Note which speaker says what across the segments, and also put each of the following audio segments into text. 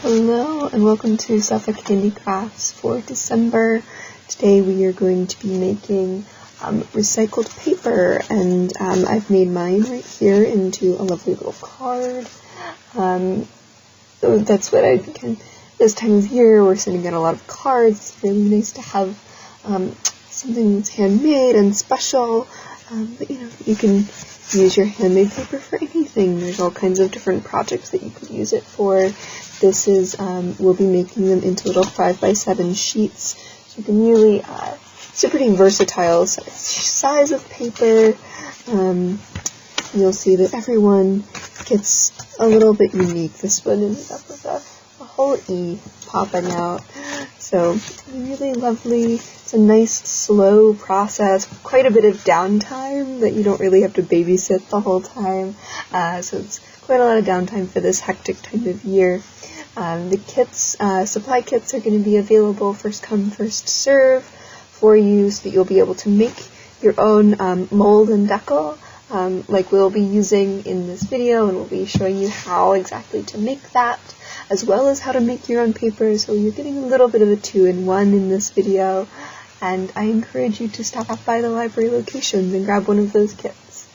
Speaker 1: Hello and welcome to Suffolk Handicrafts for December. Today we are going to be making recycled paper, and I've made mine right here into a lovely little card. So that's what I can. This time of year we're sending out a lot of cards. It's really nice to have something that's handmade and special. But you can use your handmade paper for anything. There's all kinds of different projects that you could use it for. This is, we'll be making them into little 5x7 sheets. So you can really, it's a pretty versatile size of paper. You'll see that everyone gets a little bit unique. This one ended up with a whole E popping out. So really lovely. It's a nice, slow process, quite a bit of downtime that you don't really have to babysit the whole time. So it's quite a lot of downtime for this hectic time of year. The kits, supply kits are going to be available first come, first serve for you, so that you'll be able to make your own mold and decal, like we'll be using in this video, and we'll be showing you how exactly to make that, as well as how to make your own paper. So you're getting a little bit of a 2-in-1 in this video, and I encourage you to stop by the library locations and grab one of those kits.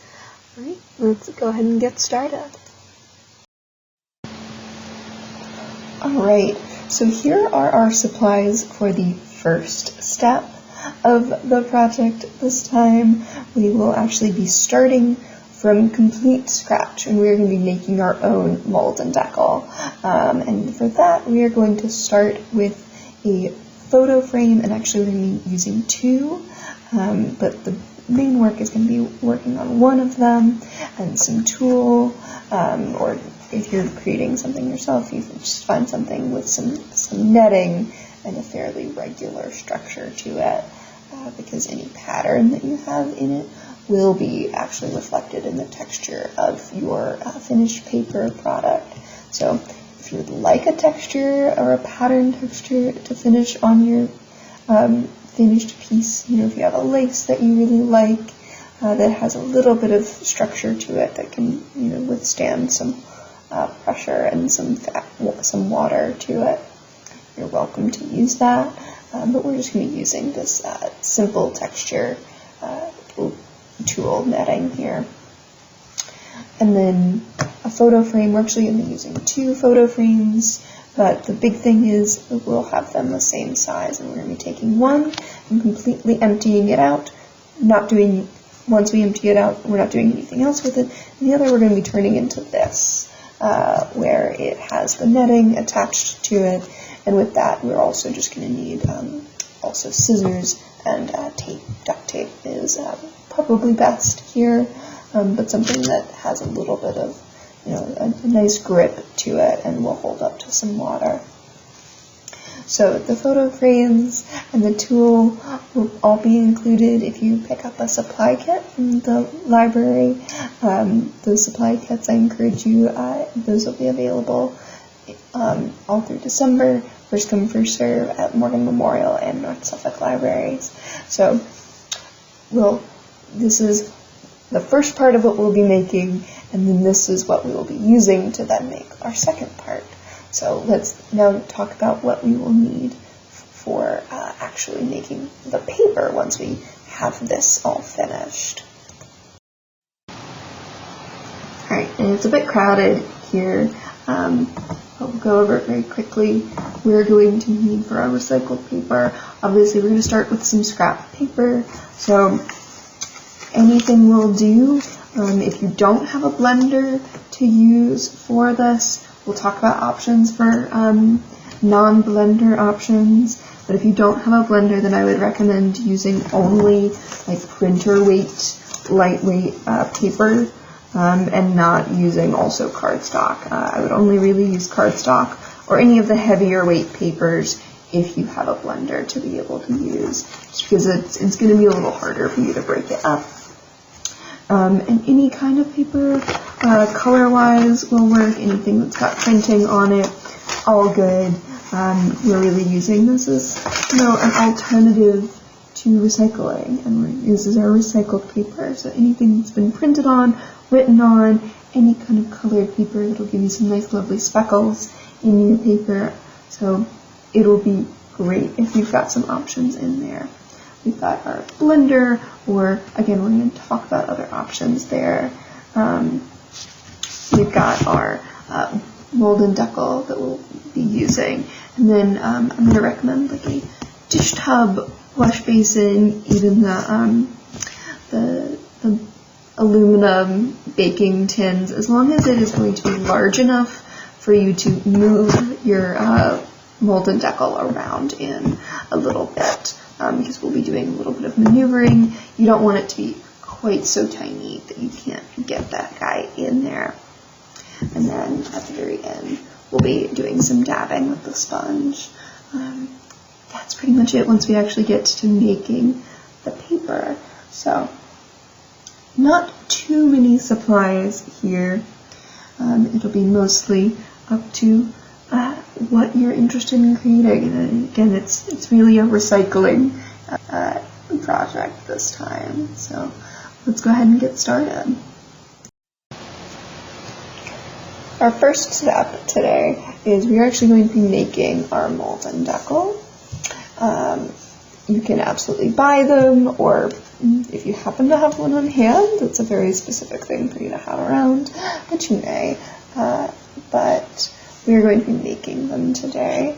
Speaker 1: Alright, let's go ahead and get started. Alright, so here are our supplies for the first step of the project. This time we will actually be starting from complete scratch, and we're going to be making our own mold and decal. And for that we are going to start with a photo frame, and actually we're going to be using two, but the main work is going to be working on one of them, and some tulle, or if you're creating something yourself, you can just find something with some netting and a fairly regular structure to it, because any pattern that you have in it will be actually reflected in the texture of your finished paper product. So if you would like a texture or a pattern texture to finish on your finished piece, if you have a lace that you really like that has a little bit of structure to it that can withstand some pressure and some water to it, you're welcome to use that. But we're just going to be using this simple texture tulle netting here. And then a photo frame, we're actually going to be using two photo frames, but the big thing is we'll have them the same size, and we're going to be taking one and completely emptying it out. Once we empty it out, we're not doing anything else with it. And the other we're going to be turning into this, where it has the netting attached to it, and with that we're also just going to need also scissors and tape. Duct tape is probably best here, but something that has a little bit of a nice grip to it and will hold up to some water. So the photo frames and the tulle will all be included if you pick up a supply kit from the library. Those supply kits, I encourage you, those will be available all through December, first come, first serve at Morgan Memorial and North Suffolk Libraries. So this is the first part of what we'll be making, and then this is what we will be using to then make our second part. So let's now talk about what we will need for actually making the paper once we have this all finished. Alright, and it's a bit crowded here. I'll go over it very quickly. We're going to need, for our recycled paper, obviously we're going to start with some scrap paper. So anything will do. If you don't have a blender to use for this, we'll talk about options for non-blender options. But if you don't have a blender, then I would recommend using only like printer weight, lightweight paper, and not using also cardstock. I would only really use cardstock or any of the heavier weight papers if you have a blender to be able to use, just because it's going to be a little harder for you to break it up. And any kind of paper, color-wise, will work. Anything that's got printing on it, all good. We're really using this as an alternative to recycling, and this is our recycled paper. So anything that's been printed on, written on, any kind of colored paper that'll give you some nice lovely speckles in your paper, so it'll be great if you've got some options in there. We've got our blender, or again, we're going to talk about other options there. We've got our mold and decal that we'll be using, and then I'm going to recommend like a dish tub, wash basin, even the aluminum baking tins, as long as it is going to be large enough for you to move your mold and decal around in a little bit, because we'll be doing a little bit of maneuvering. You don't want it to be quite so tiny that you can't get that guy in there. And then at the very end, we'll be doing some dabbing with the sponge. That's pretty much it once we actually get to making the paper. So, not too many supplies here. It'll be mostly up to what you're interested in creating. And again, it's really a recycling project this time. So let's go ahead and get started. Our first step today is we're actually going to be making our mold and decal. You can absolutely buy them, or if you happen to have one on hand, it's a very specific thing for you to have around, but you may. But we're going to be making them today,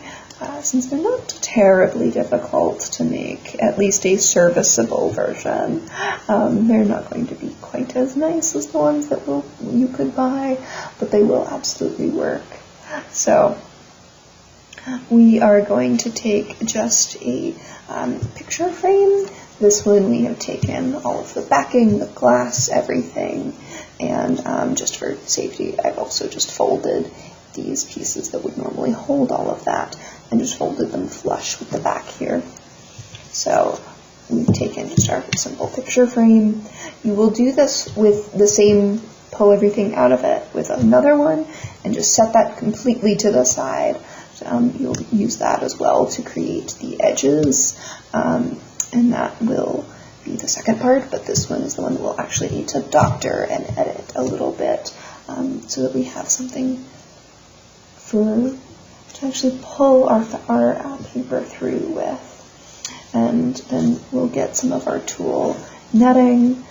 Speaker 1: since they're not terribly difficult to make, at least a serviceable version. They're not going to be quite as nice as the ones that you could buy, but they will absolutely work. So we are going to take just a picture frame. This one we have taken all of the backing, the glass, everything, and just for safety, I've also just folded these pieces that would normally hold all of that and just folded them flush with the back here. So we've taken just our simple picture frame. You will do this with the same, pull everything out of it with another one and just set that completely to the side. You'll use that as well to create the edges, and that will be the second part, but this one is the one that we'll actually need to doctor and edit a little bit, so that we have something to actually pull our paper through with. And then we'll get some of our tulle netting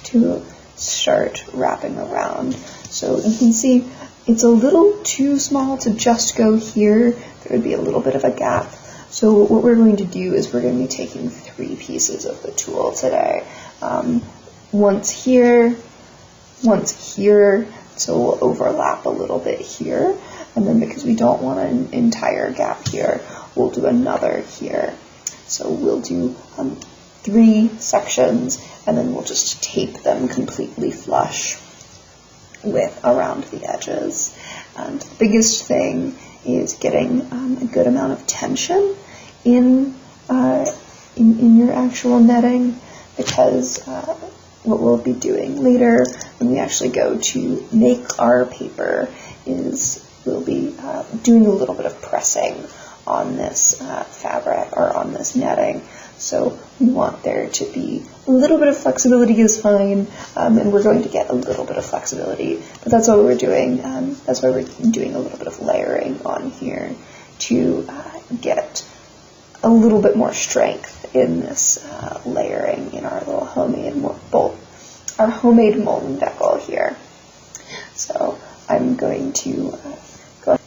Speaker 1: to start wrapping around. So you can see it's a little too small to just go here. There would be a little bit of a gap. So what we're going to do is we're going to be taking 3 pieces of the tulle today. Once here, so we'll overlap a little bit here. And then because we don't want an entire gap here, we'll do another here. So we'll do 3 sections, and then we'll just tape them completely flush with around the edges. And the biggest thing is getting a good amount of tension in your actual netting, because what we'll be doing later when we actually go to make our paper is we'll be doing a little bit of pressing on this fabric or on this netting. So we want there to be a little bit of flexibility is fine, and we're going to get a little bit of flexibility, but that's what we're doing. That's why we're doing a little bit of layering on here to get a little bit more strength in this layering in our little homemade mold and decal here. So I'm going to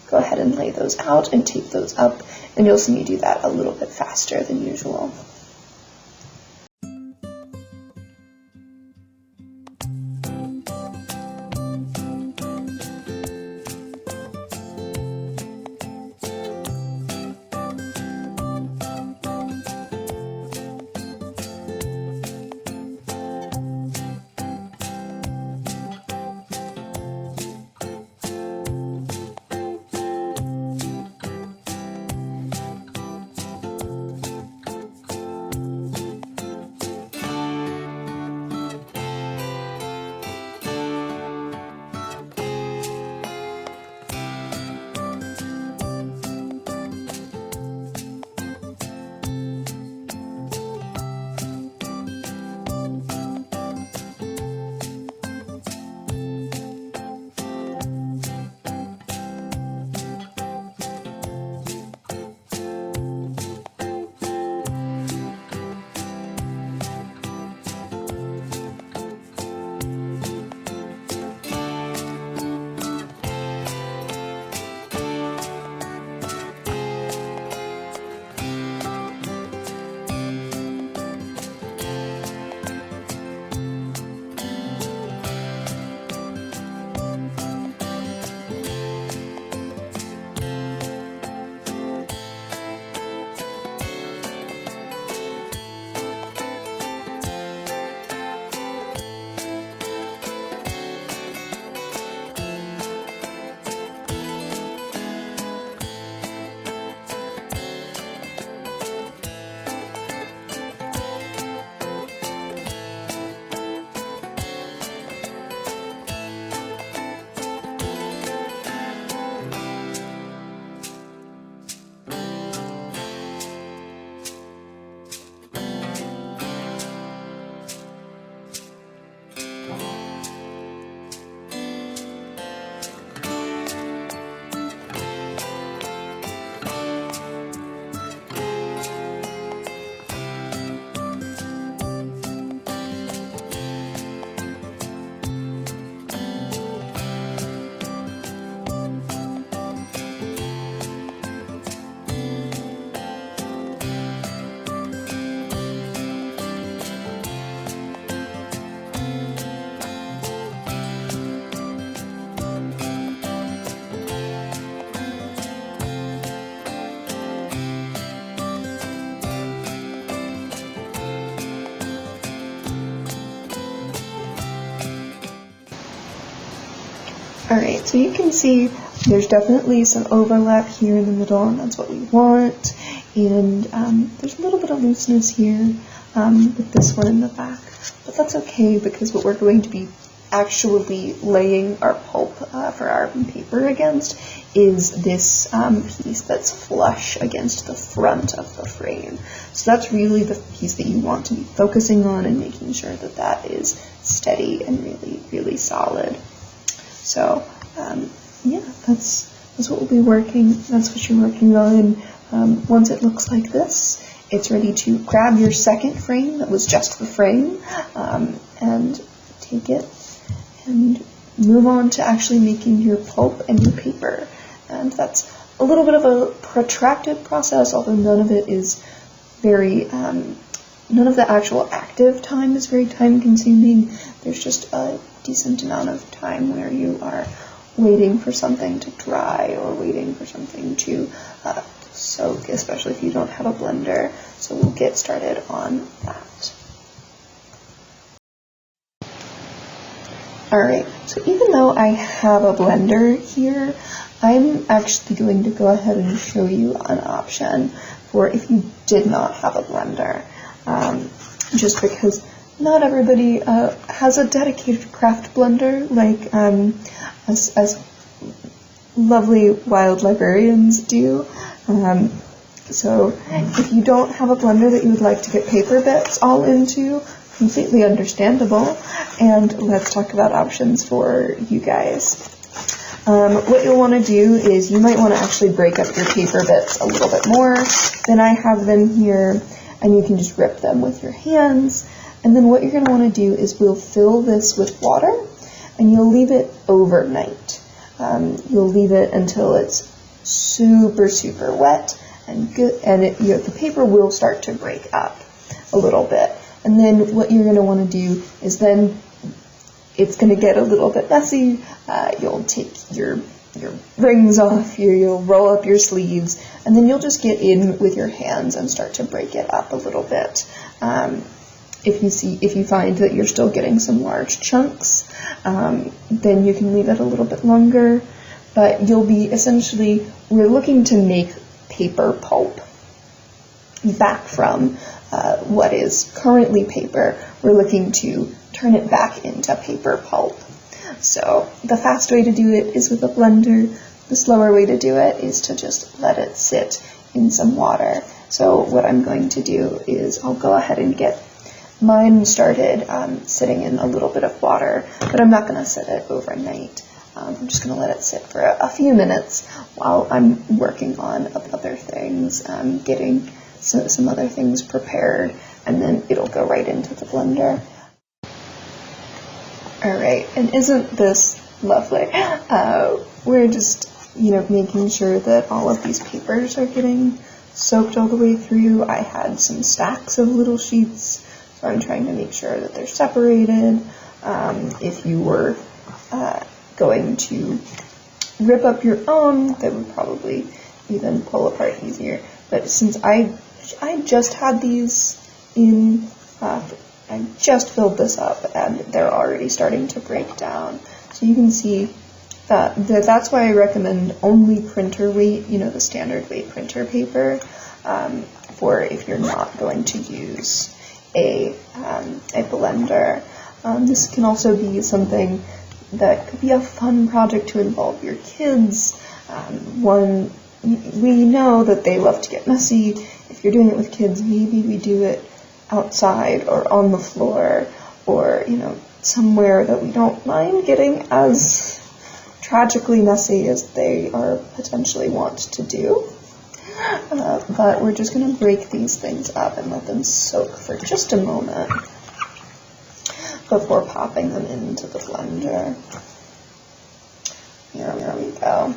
Speaker 1: go ahead and lay those out and tape those up, and you'll see me do that a little bit faster than usual. Alright, so you can see there's definitely some overlap here in the middle, and that's what we want. And there's a little bit of looseness here with this one in the back, but that's okay because what we're going to be actually laying our pulp for our paper against is this piece that's flush against the front of the frame. So that's really the piece that you want to be focusing on and making sure that that is steady and really, really solid. So yeah, that's what we'll be working. That's what you're working on. Once it looks like this, it's ready to grab your second frame that was just the frame and take it and move on to actually making your pulp and your paper. And that's a little bit of a protracted process, although none of it is very, none of the actual active time is very time consuming. There's just a decent amount of time where you are waiting for something to dry or waiting for something to soak, especially if you don't have a blender. So we'll get started on that. Alright, so even though I have a blender here, I'm actually going to go ahead and show you an option for if you did not have a blender, just because not everybody has a dedicated craft blender like as lovely wild librarians do. So if you don't have a blender that you would like to get paper bits all into, completely understandable, and let's talk about options for you guys. What you'll want to do is you might want to actually break up your paper bits a little bit more than I have them here, and you can just rip them with your hands. And then what you're going to want to do is we'll fill this with water, and you'll leave it overnight. You'll leave it until it's super, super wet and good, and the paper will start to break up a little bit. And then what you're going to want to do is then it's going to get a little bit messy. You'll take your rings off, you'll roll up your sleeves, and then you'll just get in with your hands and start to break it up a little bit. If you find that you're still getting some large chunks, then you can leave it a little bit longer. But you'll be we're looking to make paper pulp back from what is currently paper. We're looking to turn it back into paper pulp. So the fast way to do it is with a blender. The slower way to do it is to just let it sit in some water. So what I'm going to do is I'll go ahead and get mine started sitting in a little bit of water, but I'm not going to set it overnight. I'm just going to let it sit for a few minutes while I'm working on other things, getting some other things prepared, and then it'll go right into the blender. Alright, and isn't this lovely? We're just, making sure that all of these papers are getting soaked all the way through. I had some stacks of little sheets, so I'm trying to make sure that they're separated. If you were going to rip up your own, that would probably even pull apart easier. But since I just had these in, I just filled this up and they're already starting to break down. So you can see that's why I recommend only printer weight, the standard weight printer paper, for if you're not going to use a blender. This can also be something that could be a fun project to involve your kids. We know that they love to get messy. If you're doing it with kids, maybe we do it outside or on the floor or, somewhere that we don't mind getting as tragically messy as they are potentially want to do. But we're just going to break these things up and let them soak for just a moment before popping them into the blender. Here we go.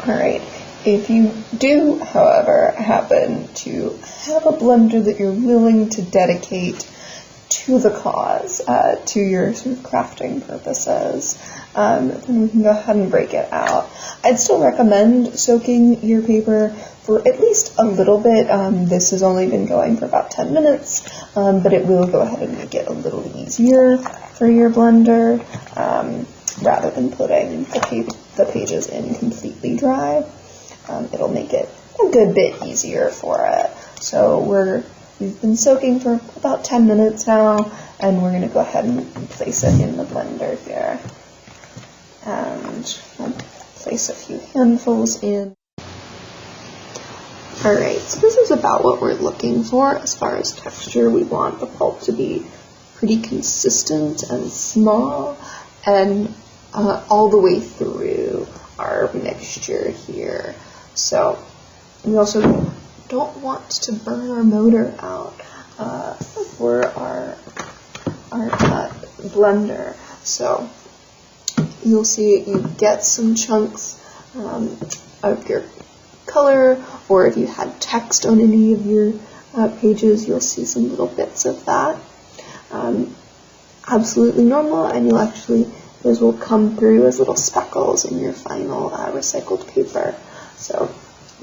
Speaker 1: Alright, if you do, however, happen to have a blender that you're willing to dedicate to the cause, to your sort of crafting purposes, then we can go ahead and break it out. I'd still recommend soaking your paper for at least a little bit. This has only been going for about 10 minutes, but it will go ahead and make it a little easier for your blender, rather than putting the pages in completely dry. It'll make it a good bit easier for it. So we've been soaking for about 10 minutes now, and we're going to go ahead and place it in the blender here. And we'll place a few handfuls in. Alright, so this is about what we're looking for as far as texture. We want the pulp to be pretty consistent and small, and all the way through our mixture here. So we also don't want to burn our motor out for our blender. So you'll see you get some chunks of your color, or if you had text on any of your pages, you'll see some little bits of that. Absolutely normal, and those will come through as little speckles in your final recycled paper. So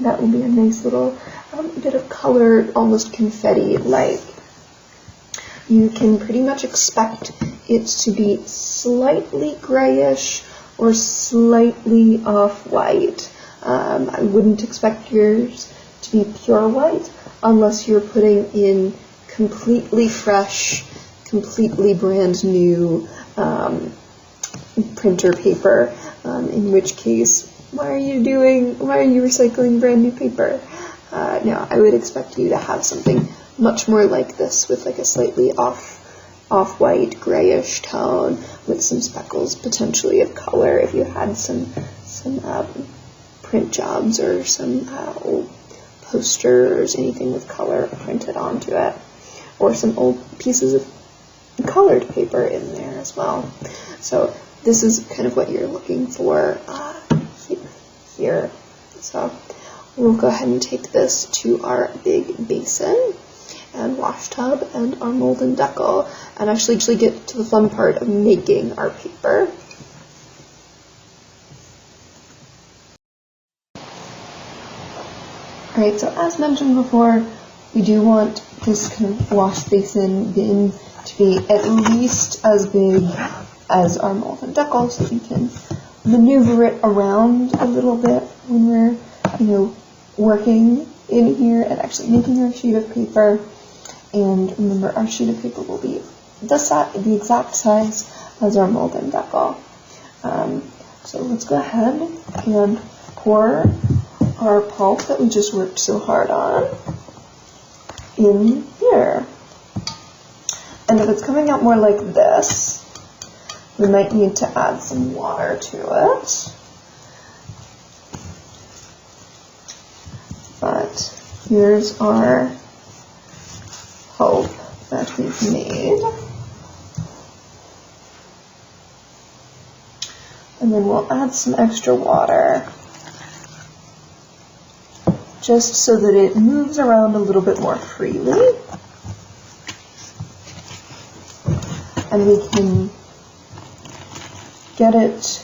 Speaker 1: that will be a nice little bit of color, almost confetti-like. You can pretty much expect it to be slightly grayish or slightly off-white. I wouldn't expect yours to be pure white unless you're putting in completely fresh, completely brand new printer paper, in which case, why are you recycling brand new paper? No, I would expect you to have something much more like this, with like a slightly off-white, grayish tone, with some speckles potentially of color if you had some print jobs or some old posters, anything with color printed onto it, or some old pieces of colored paper in there as well. So this is kind of what you're looking for here. So we'll go ahead and take this to our big basin and wash tub and our mold and decal, and actually get to the fun part of making our paper. Alright, so as mentioned before, we do want this kind of wash basin bin to be at least as big as our mold and decal, so you can maneuver it around a little bit when we're, working in here and actually making our sheet of paper. And remember, our sheet of paper will be the exact size as our mold and decal. So let's go ahead and pour our pulp that we just worked so hard on in here. And if it's coming out more like this, we might need to add some water to it. But here's our pulp that we've made. And then we'll add some extra water, just so that it moves around a little bit more freely. And we can get it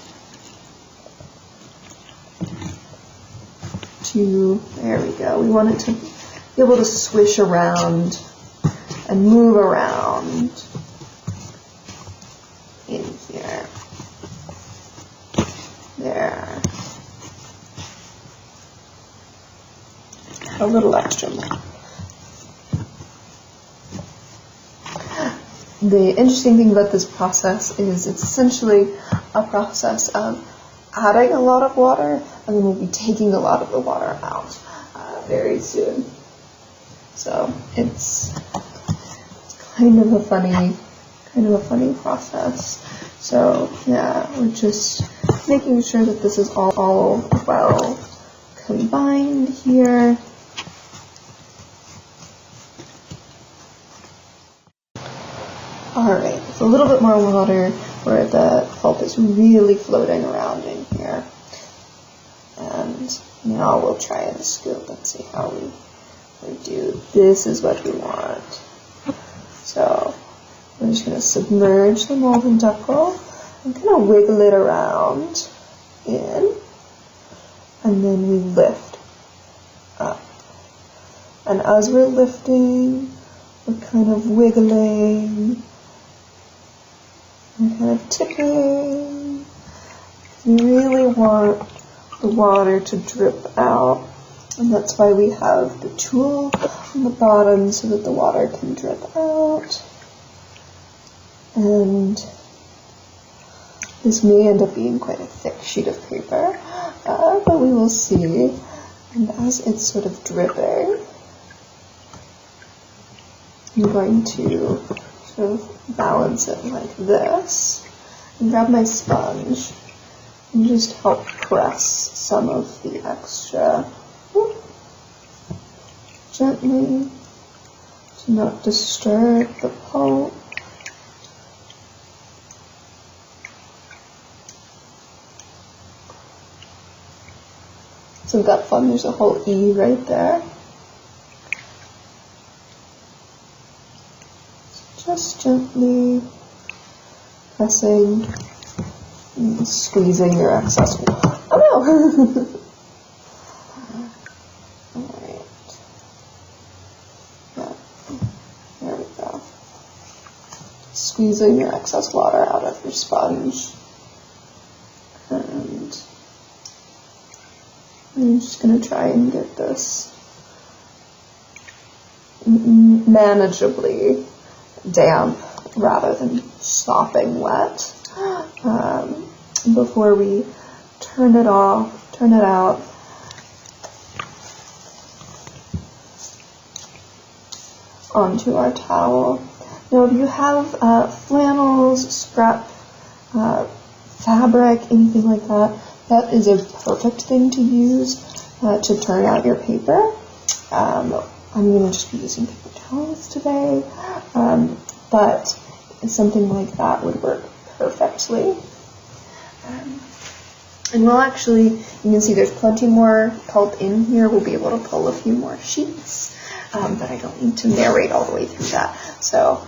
Speaker 1: to, there we go. We want it to be able to swish around and move around in here. There. A little extra more. The interesting thing about this process is it's essentially a process of adding a lot of water, and then we'll be taking a lot of the water out very soon. So it's kind of a funny process. So yeah, we're just making sure that this is all well combined here. Alright, it's a little bit more water where the pulp is really floating around in here. And now we'll try the scoop and see how we do. This is what we want. So I'm just going to submerge the mold in deco and kind of wiggle it around in, and then we lift up. And as we're lifting, we're kind of wiggling, and kind of tipping. We really want the water to drip out, and that's why we have the tool on the bottom so that the water can drip out. And this may end up being quite a thick sheet of paper, but we will see. And as it's sort of dripping, I'm going to sort of balance it like this and grab my sponge and just help press some of the extra gently to not disturb the pulp. Isn't that fun? There's a whole E right there. Just gently pressing and squeezing your excess. Oh no! Alright. Yeah. There we go. Squeezing your excess water out of your sponge. And I'm just going to try and get this manageably damp rather than sopping wet before we turn it out onto our towel. Now if you have flannels, scrap fabric, anything like that, that is a perfect thing to use to turn out your paper. I'm going to just be using paper towels today, but something like that would work perfectly. And we'll actually, you can see there's plenty more pulp in here. We'll be able to pull a few more sheets, but I don't need to narrate all the way through that. So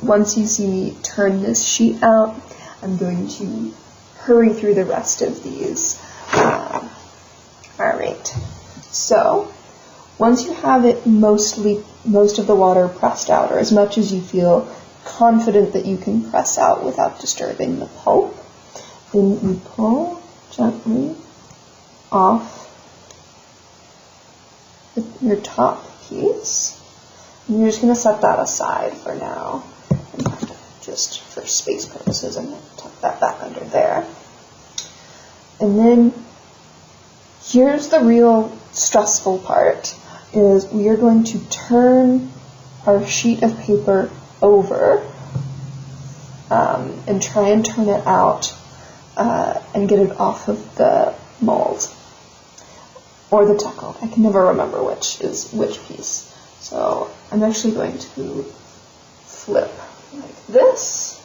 Speaker 1: once you see me turn this sheet out, I'm going to hurry through the rest of these. Alright, so once you have it most of the water pressed out, or as much as you feel confident that you can press out without disturbing the pulp, then you pull gently off your top piece. And you're just going to set that aside for now. Just for space purposes, I'm going to tuck that back under there. And then here's the real stressful part, is we are going to turn our sheet of paper over and try and turn it out and get it off of the mold or the deco. I can never remember which is which piece. So I'm actually going to flip like this,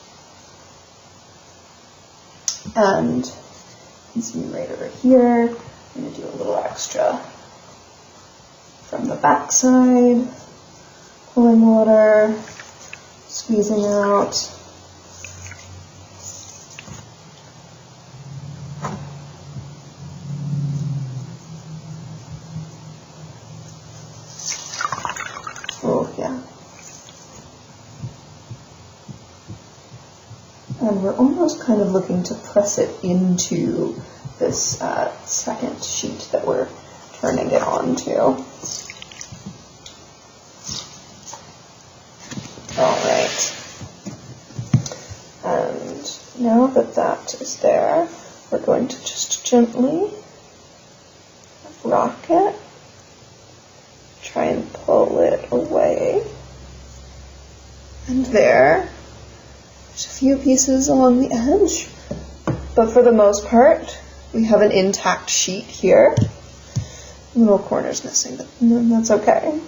Speaker 1: and you can see me right over here. I'm going to do a little extra from the back side, pulling water, squeezing out. Oh, yeah. And we're almost kind of looking to press it into this second sheet that we're turning it onto. Alright. And now that that is there, we're going to just gently rock it, try and pull it away. And there's a few pieces along the edge, but for the most part, we have an intact sheet here. Little corner's missing, but that's okay.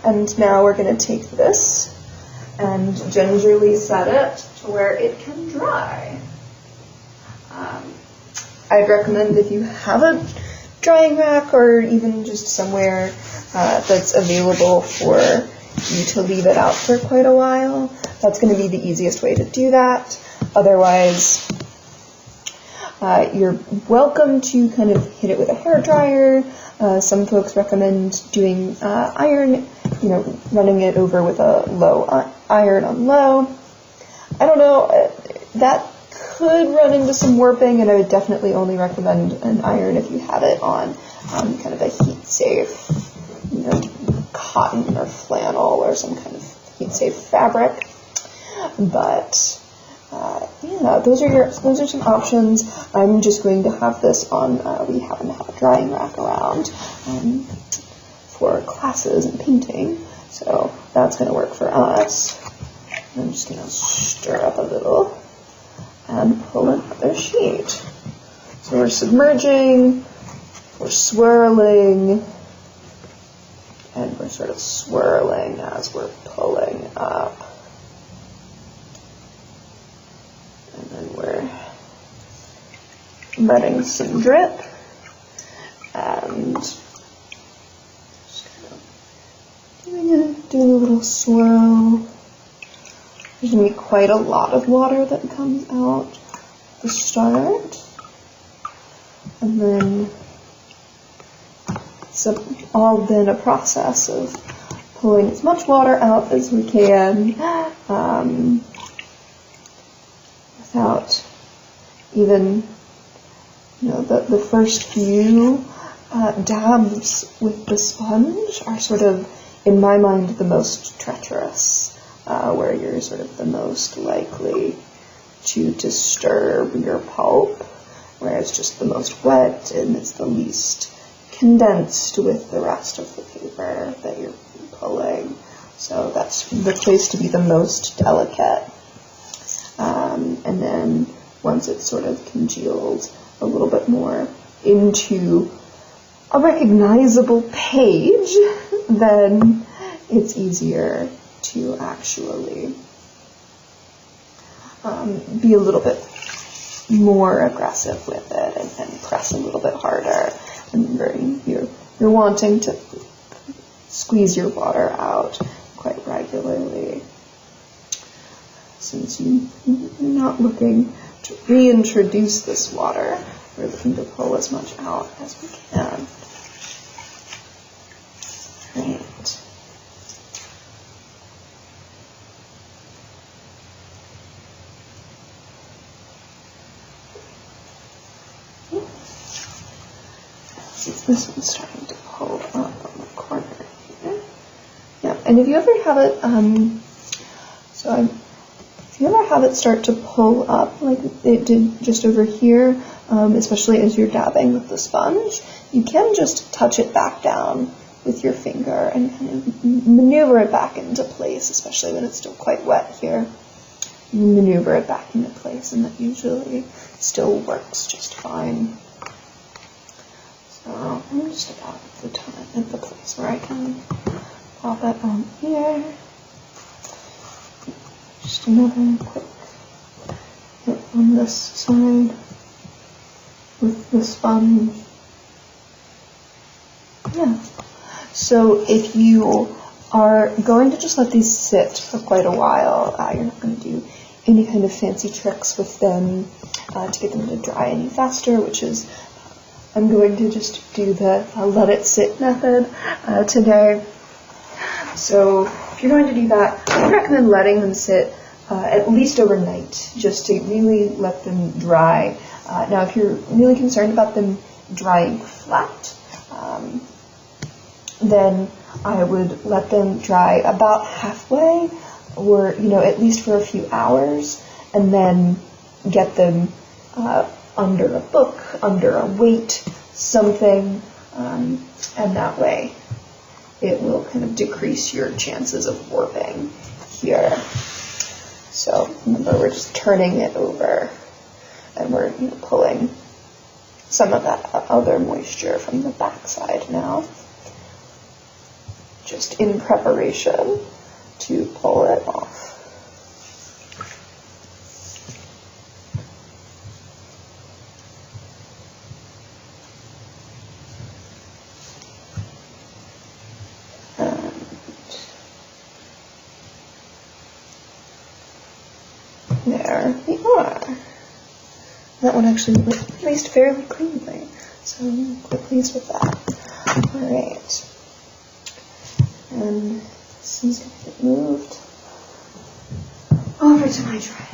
Speaker 1: And now we're going to take this and gingerly set it to where it can dry. I'd recommend, if you have a drying rack or even just somewhere that's available for you to leave it out for quite a while, That's going to be the easiest way to do that. Otherwise, you're welcome to kind of hit it with a hairdryer. Some folks recommend doing iron, running it over with a low iron on low. I don't know, that could run into some warping, and I would definitely only recommend an iron if you have it on kind of a heat-safe, cotton or flannel or some kind of heat-safe fabric. But yeah, those are some options. I'm just going to have this on. We happen to have a drying rack around for classes and painting, so that's going to work for us. I'm just going to stir up a little and pull another sheet. So we're submerging, we're swirling, and we're sort of swirling as we're pulling up. And then we're letting some drip, and just kind of doing a little swirl. There's going to be quite a lot of water that comes out at the start, and then it's all been a process of pulling as much water out as we can without even, the first few dabs with the sponge are sort of, in my mind, the most treacherous. Where you're sort of the most likely to disturb your pulp, where it's just the most wet and it's the least condensed with the rest of the paper that you're pulling. So that's the place to be the most delicate. And then once it's sort of congealed a little bit more into a recognizable page, then it's easier to actually be a little bit more aggressive with it and press a little bit harder. And you're wanting to squeeze your water out quite regularly, since you're not looking to reintroduce this water. We're looking to pull as much out as we can. Great. This one's starting to pull up on the corner here. Yeah, and if you ever have it, if you ever have it start to pull up like it did just over here, especially as you're dabbing with the sponge, you can just touch it back down with your finger and kind of maneuver it back into place, especially when it's still quite wet here. You maneuver it back into place, and that usually still works just fine. So I'm just about at the place where I can pop it on here. Just another quick hit on this side with the sponge. Yeah. So if you are going to just let these sit for quite a while, you're not going to do any kind of fancy tricks with them to get them to dry any faster, which is I'm going to just do the let it sit method today. So if you're going to do that, I recommend letting them sit at least overnight, just to really let them dry. Now, if you're really concerned about them drying flat, then I would let them dry about halfway, or at least for a few hours, and then get them under a book, under a weight, something, and that way it will kind of decrease your chances of warping here. So remember, we're just turning it over, and we're pulling some of that other moisture from the backside now, just in preparation to pull it off.
Speaker 2: There we are. That one actually erased fairly cleanly, so I'm quite pleased with that. Alright. And this is going to get moved over to my tray.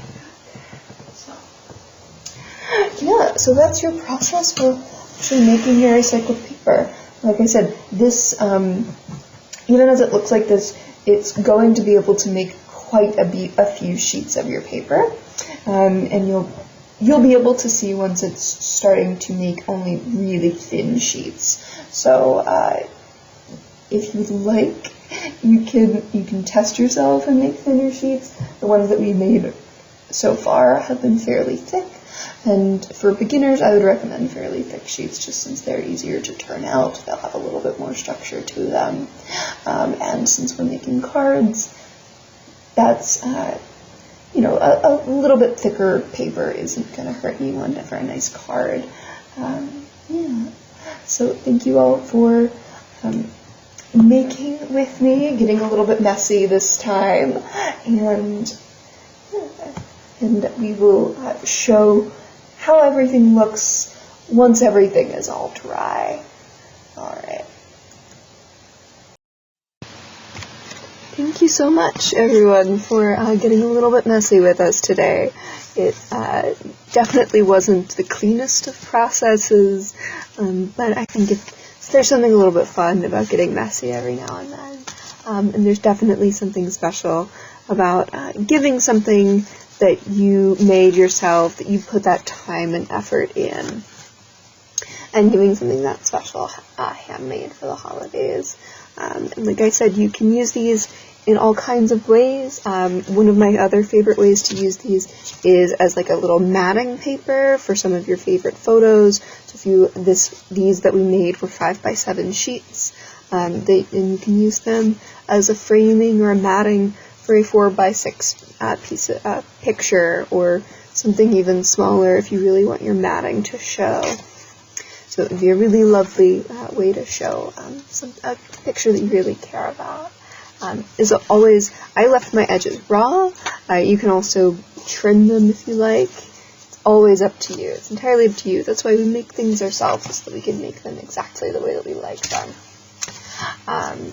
Speaker 2: Yeah, so that's your process for actually making your recycled paper. Like I said, this, even as it looks like this, it's going to be able to make quite a few sheets of your paper, and you'll be able to see once it's starting to make only really thin sheets. So if you'd like, you can test yourself and make thinner sheets. The ones that we made so far have been fairly thick. And for beginners, I would recommend fairly thick sheets just since they're easier to turn out. They'll have a little bit more structure to them. And since we're making cards, that's, a little bit thicker paper isn't going to hurt anyone for a nice card. Yeah. So thank you all for making with me, getting a little bit messy this time. And we will show how everything looks once everything is all dry. Alright. Thank you so much, everyone, for getting a little bit messy with us today. It definitely wasn't the cleanest of processes, but I think there's something a little bit fun about getting messy every now and then. And there's definitely something special about giving something that you made yourself, that you put that time and effort in, and doing something that special handmade for the holidays. And like I said, you can use these in all kinds of ways. One of my other favorite ways to use these is as like a little matting paper for some of your favorite photos. So if these that we made were 5x7 sheets, and you can use them as a framing or a matting for a 4x6 picture, or something even smaller if you really want your matting to show. So it would be a really lovely way to show a picture that you really care about. As always, I left my edges raw. You can also trim them if you like. It's always up to you. It's entirely up to you. That's why we make things ourselves, so that we can make them exactly the way that we like them.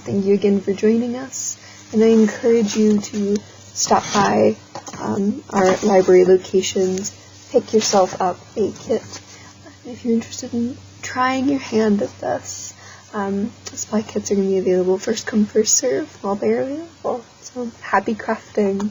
Speaker 2: Thank you again for joining us, and I encourage you to stop by our library locations, pick yourself up a kit. If you're interested in trying your hand at this, supply kits are going to be available first come, first serve while they're available. So happy crafting!